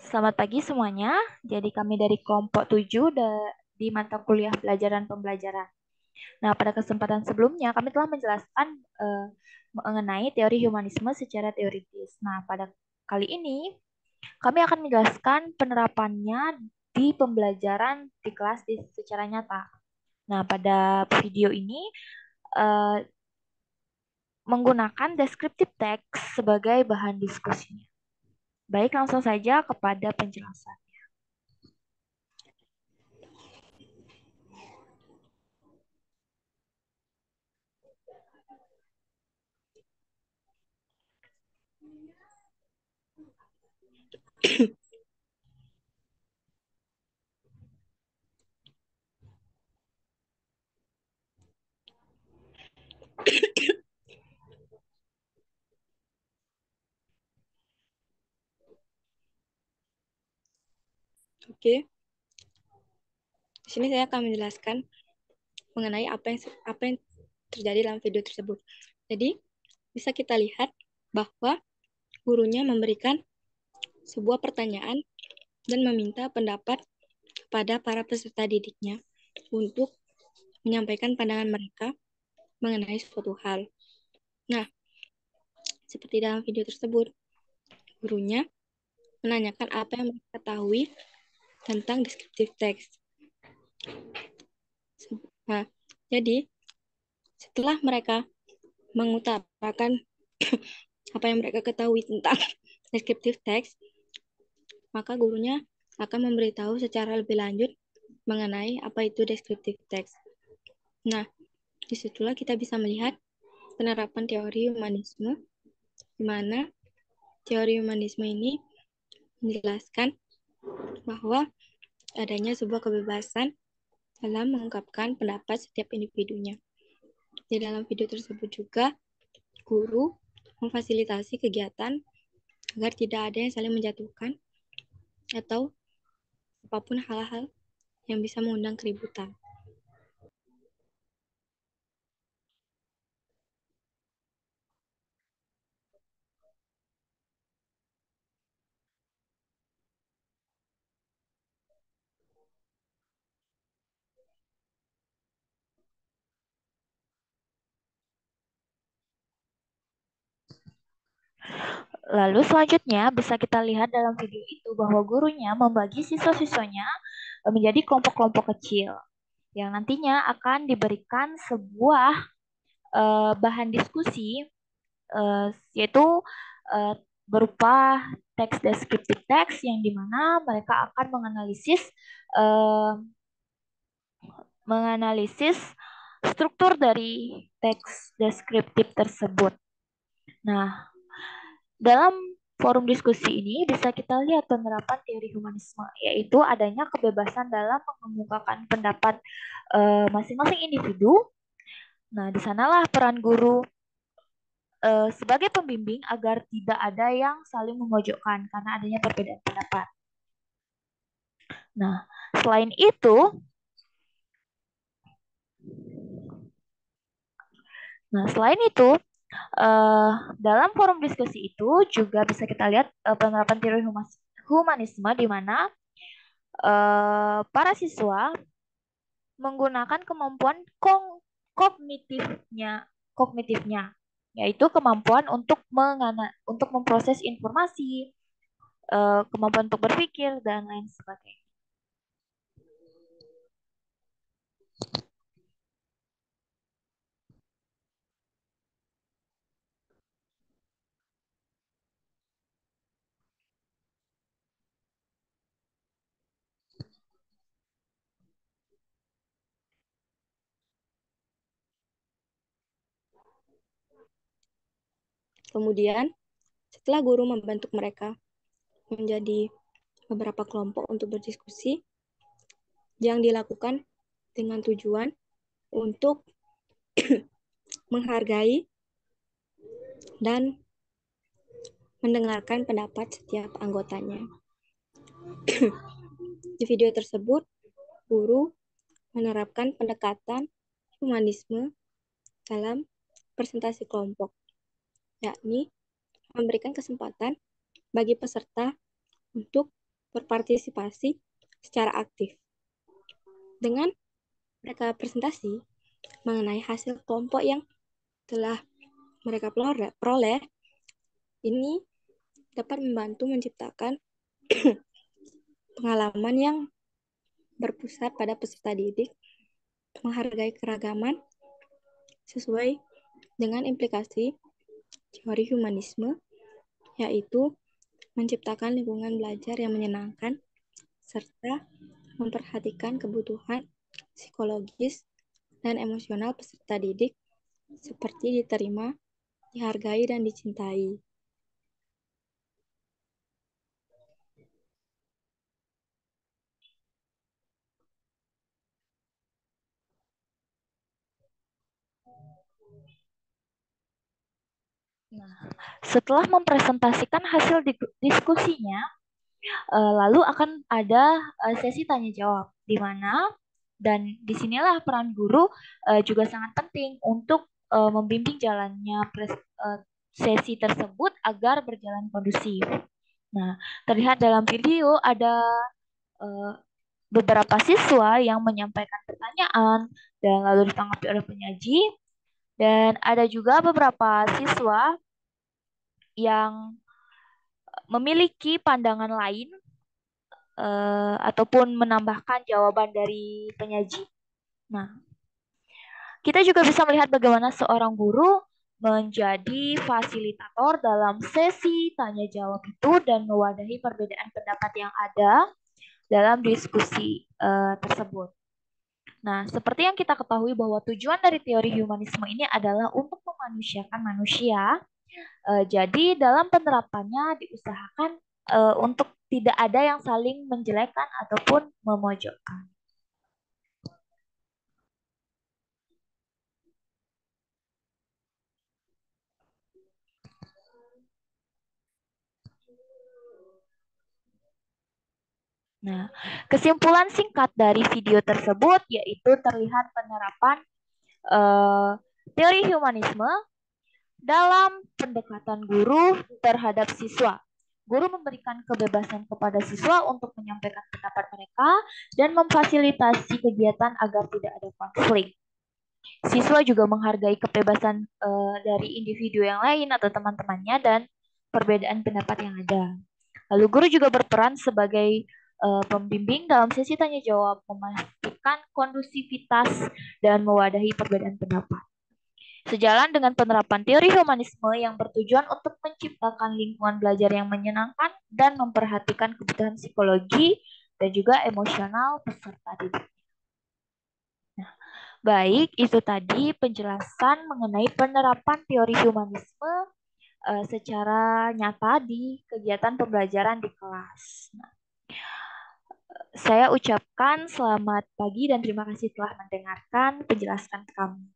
Selamat pagi semuanya. Jadi kami dari kelompok 7 di mata kuliah pelajaran pembelajaran. Nah, pada kesempatan sebelumnya kami telah menjelaskan mengenai teori humanisme secara teoritis. Nah, pada kali ini kami akan menjelaskan penerapannya di pembelajaran di kelas secara nyata. Nah, pada video ini eh, menggunakan descriptive text sebagai bahan diskusinya. Baik, langsung saja kepada penjelasan. Oke, di sini saya akan menjelaskan mengenai apa yang terjadi dalam video tersebut. Jadi, bisa kita lihat bahwa gurunya memberikan sebuah pertanyaan dan meminta pendapat kepada para peserta didiknya untuk menyampaikan pandangan mereka mengenai suatu hal. Nah, seperti dalam video tersebut, gurunya menanyakan apa yang mereka ketahui tentang descriptive text. Nah, jadi setelah mereka mengutarakan apa yang mereka ketahui tentang descriptive text, maka gurunya akan memberitahu secara lebih lanjut mengenai apa itu descriptive text. Nah, disitulah kita bisa melihat penerapan teori humanisme, di mana teori humanisme ini menjelaskan bahwa adanya sebuah kebebasan dalam mengungkapkan pendapat setiap individunya. Di dalam video tersebut juga, guru memfasilitasi kegiatan agar tidak ada yang saling menjatuhkan atau apapun hal-hal yang bisa mengundang keributan. Lalu selanjutnya bisa kita lihat dalam video itu bahwa gurunya membagi siswa-siswanya menjadi kelompok-kelompok kecil yang nantinya akan diberikan sebuah bahan diskusi yaitu uh, berupa teks deskriptif teks yang dimana mereka akan uh, menganalisis struktur dari teks deskriptif tersebut. Nah, dalam forum diskusi ini bisa kita lihat penerapan teori humanisme, yaitu adanya kebebasan dalam mengemukakan pendapat masing-masing individu. Nah, di sanalah peran guru sebagai pembimbing agar tidak ada yang saling memojokkan karena adanya perbedaan pendapat. Nah, selain itu, dalam forum diskusi itu juga bisa kita lihat penerapan teori humanisme di mana para siswa menggunakan kemampuan kognitifnya kognitifnya yaitu kemampuan untuk memproses informasi, kemampuan untuk berpikir dan lain sebagainya. Kemudian, setelah guru membentuk mereka menjadi beberapa kelompok untuk berdiskusi, yang dilakukan dengan tujuan untuk menghargai dan mendengarkan pendapat setiap anggotanya. Di video tersebut, guru menerapkan pendekatan humanisme dalam presentasi kelompok, yakni memberikan kesempatan bagi peserta untuk berpartisipasi secara aktif. Dengan mereka presentasi mengenai hasil kelompok yang telah mereka peroleh, ini dapat membantu menciptakan pengalaman yang berpusat pada peserta didik, menghargai keragaman sesuai dengan implikasi teori humanisme, yaitu menciptakan lingkungan belajar yang menyenangkan, serta memperhatikan kebutuhan psikologis dan emosional peserta didik seperti diterima, dihargai, dan dicintai. Nah, setelah mempresentasikan hasil diskusinya, lalu akan ada sesi tanya jawab di mana dan disinilah peran guru juga sangat penting untuk membimbing jalannya sesi tersebut agar berjalan kondusif. Nah, terlihat dalam video ada uh, beberapa siswa yang menyampaikan pertanyaan dan lalu ditanggapi oleh penyaji, dan ada juga beberapa siswa yang memiliki pandangan lain ataupun menambahkan jawaban dari penyaji. Nah, kita juga bisa melihat bagaimana seorang guru menjadi fasilitator dalam sesi tanya jawab itu dan mewadahi perbedaan pendapat yang ada dalam diskusi tersebut. Nah, seperti yang kita ketahui bahwa tujuan dari teori humanisme ini adalah untuk memanusiakan manusia. Jadi dalam penerapannya diusahakan untuk tidak ada yang saling menjelekkan ataupun memojokkan. Nah, kesimpulan singkat dari video tersebut yaitu terlihat penerapan eh, teori humanisme dalam pendekatan guru terhadap siswa. Guru memberikan kebebasan kepada siswa untuk menyampaikan pendapat mereka dan memfasilitasi kegiatan agar tidak ada konflik. Siswa juga menghargai kebebasan dari individu yang lain atau teman-temannya dan perbedaan pendapat yang ada. Lalu guru juga berperan sebagai pembimbing dalam sesi tanya jawab, memastikan kondusivitas dan mewadahi perbedaan pendapat. Sejalan dengan penerapan teori humanisme yang bertujuan untuk menciptakan lingkungan belajar yang menyenangkan dan memperhatikan kebutuhan psikologi dan juga emosional peserta didik. Nah, baik, itu tadi penjelasan mengenai penerapan teori humanisme secara nyata di kegiatan pembelajaran di kelas. Nah, saya ucapkan selamat pagi dan terima kasih telah mendengarkan penjelasan kami.